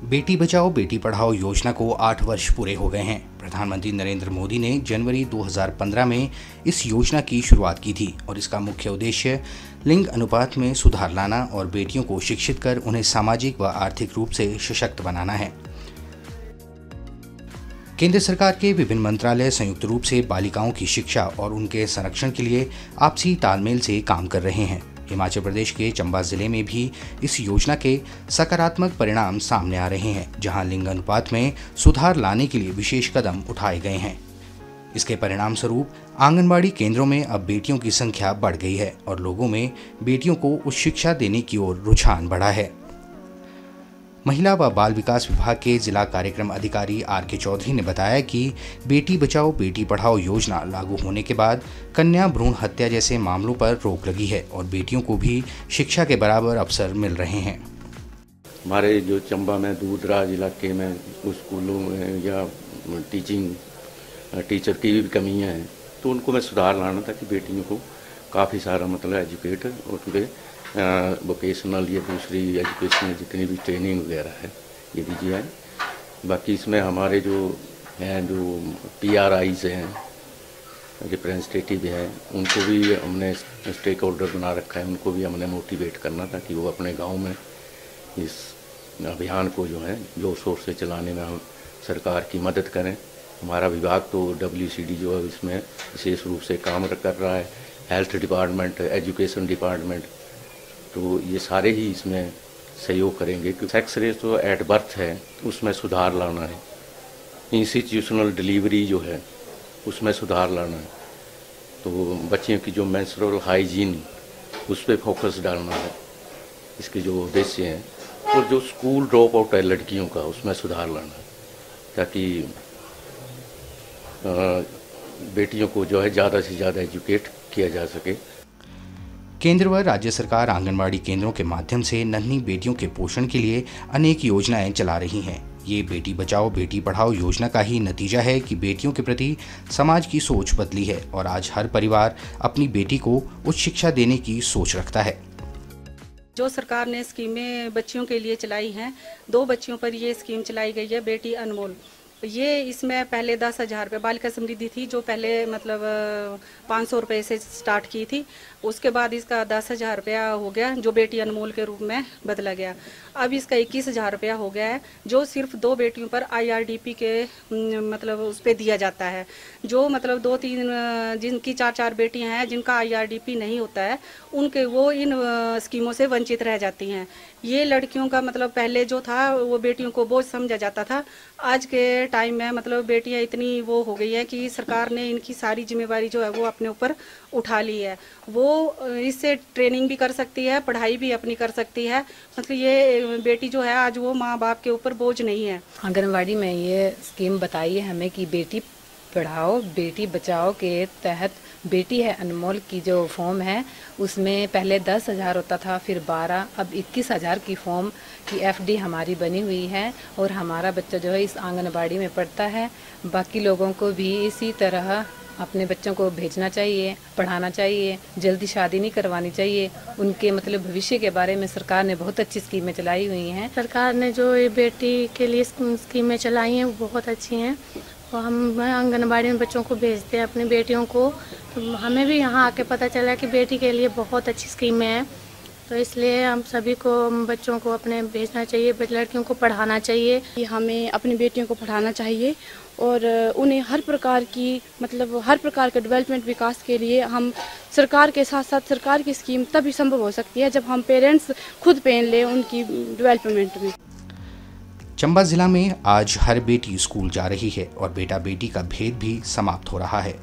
बेटी बचाओ बेटी पढ़ाओ योजना को 8 वर्ष पूरे हो गए हैं। प्रधानमंत्री नरेंद्र मोदी ने जनवरी 2015 में इस योजना की शुरुआत की थी और इसका मुख्य उद्देश्य लिंग अनुपात में सुधार लाना और बेटियों को शिक्षित कर उन्हें सामाजिक व आर्थिक रूप से सशक्त बनाना है। केंद्र सरकार के विभिन्न मंत्रालय संयुक्त रूप से बालिकाओं की शिक्षा और उनके संरक्षण के लिए आपसी तालमेल से काम कर रहे हैं। हिमाचल प्रदेश के चंबा जिले में भी इस योजना के सकारात्मक परिणाम सामने आ रहे हैं, जहां लिंग अनुपात में सुधार लाने के लिए विशेष कदम उठाए गए हैं। इसके परिणाम स्वरूप आंगनबाड़ी केंद्रों में अब बेटियों की संख्या बढ़ गई है और लोगों में बेटियों को उच्च शिक्षा देने की ओर रुझान बढ़ा है। महिला व बाल विकास विभाग के जिला कार्यक्रम अधिकारी आर.के. चौधरी ने बताया कि बेटी बचाओ बेटी पढ़ाओ योजना लागू होने के बाद कन्या भ्रूण हत्या जैसे मामलों पर रोक लगी है और बेटियों को भी शिक्षा के बराबर अवसर मिल रहे हैं। हमारे जो चंबा में दूर दराज इलाके में स्कूलों में या टीचर की भी कमियाँ हैं, तो उनको मैं सुधार लाना था कि बेटियों को काफ़ी सारा मतलब एजुकेट और पूरे वोकेशनल या दूसरी एजुकेशनल जितनी भी ट्रेनिंग वगैरह है ये दी जाए। बाकी इसमें हमारे जो हैं जो PRIs हैं, रिप्रेजेंटेटिव हैं, उनको भी हमने स्टेक होल्डर बना रखा है। उनको भी हमने मोटिवेट करना था कि वो अपने गांव में इस अभियान को जो है जोर शोर से चलाने में हम सरकार की मदद करें। हमारा विभाग तो WCD जो है इसमें विशेष रूप से काम कर रहा है। हेल्थ डिपार्टमेंट, एजुकेशन डिपार्टमेंट, तो ये सारे ही इसमें सहयोग करेंगे कि सेक्स रेशो एट बर्थ है उसमें सुधार लाना है। इंस्टीट्यूशनल डिलीवरी जो है उसमें सुधार लाना है। तो बच्चियों की जो मेंस्ट्रुअल हाइजीन उस पर फोकस डालना है, इसके जो उद्देश्य हैं। और जो स्कूल ड्रॉप आउट है लड़कियों का, उसमें सुधार लाना है ताकि बेटियों को जो है ज़्यादा से ज़्यादा एजुकेट किया जा सके। केंद्र व राज्य सरकार आंगनबाड़ी केंद्रों के माध्यम से नन्ही बेटियों के पोषण के लिए अनेक योजनाएं चला रही हैं। ये बेटी बचाओ बेटी पढ़ाओ योजना का ही नतीजा है कि बेटियों के प्रति समाज की सोच बदली है और आज हर परिवार अपनी बेटी को उच्च शिक्षा देने की सोच रखता है। जो सरकार ने स्कीमें बच्चियों के लिए चलाई हैं, 2 बच्चियों पर ये स्कीम चलाई गई है, बेटी अनमोल। ये इसमें पहले 10,000 रुपये बालिका समृद्धि थी, जो पहले मतलब 500 रुपये से स्टार्ट की थी। उसके बाद इसका 10,000 रुपया हो गया, जो बेटी अनमोल के रूप में बदला गया। अब इसका 21,000 रुपया हो गया है, जो सिर्फ 2 बेटियों पर IRDP के मतलब उस पर दिया जाता है। जो मतलब 2-3 जिनकी 4-4 बेटियां हैं जिनका IRDP नहीं होता है, उनके वो इन स्कीमों से वंचित रह जाती हैं। ये लड़कियों का मतलब पहले जो था वो बेटियों को बोझ समझा जाता था। आज के टाइम में मतलब बेटियां इतनी वो हो गई है कि सरकार ने इनकी सारी जिम्मेवारी जो है वो अपने ऊपर उठा ली है। वो इससे ट्रेनिंग भी कर सकती है, पढ़ाई भी अपनी कर सकती है। मतलब ये बेटी जो है आज वो माँ बाप के ऊपर बोझ नहीं है। आंगनवाड़ी में ये स्कीम बताई है हमें कि बेटी पढ़ाओ बेटी बचाओ के तहत बेटी है अनमोल की जो फॉर्म है उसमें पहले 10,000 होता था, फिर 12, अब 21,000 की फॉर्म की FD हमारी बनी हुई है और हमारा बच्चा जो है इस आंगनबाड़ी में पढ़ता है। बाकी लोगों को भी इसी तरह अपने बच्चों को भेजना चाहिए, पढ़ाना चाहिए, जल्दी शादी नहीं करवानी चाहिए। उनके मतलब भविष्य के बारे में सरकार ने बहुत अच्छी स्कीमें चलाई हुई हैं। सरकार ने जो ये बेटी के लिए स्कीमें चलाई हैं वो बहुत अच्छी हैं और हम आंगनबाड़ी में बच्चों को भेजते हैं अपनी बेटियों को। तो हमें भी यहाँ आके पता चला कि बेटी के लिए बहुत अच्छी स्कीमें हैं, तो इसलिए हम सभी को बच्चों को अपने भेजना चाहिए, लड़कियों को पढ़ाना चाहिए। हमें अपनी बेटियों को पढ़ाना चाहिए और उन्हें हर प्रकार के डेवलपमेंट विकास के लिए हम सरकार के साथ साथ सरकार की स्कीम तभी संभव हो सकती है जब हम पेरेंट्स खुद पेन लें उनकी डेवलपमेंट में। चंबा जिला में आज हर बेटी स्कूल जा रही है और बेटा बेटी का भेद भी समाप्त हो रहा है।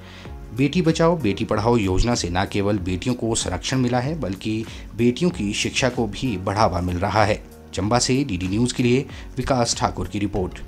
बेटी बचाओ बेटी पढ़ाओ योजना से न केवल बेटियों को संरक्षण मिला है बल्कि बेटियों की शिक्षा को भी बढ़ावा मिल रहा है। चंबा से DD न्यूज़ के लिए विकास ठाकुर की रिपोर्ट।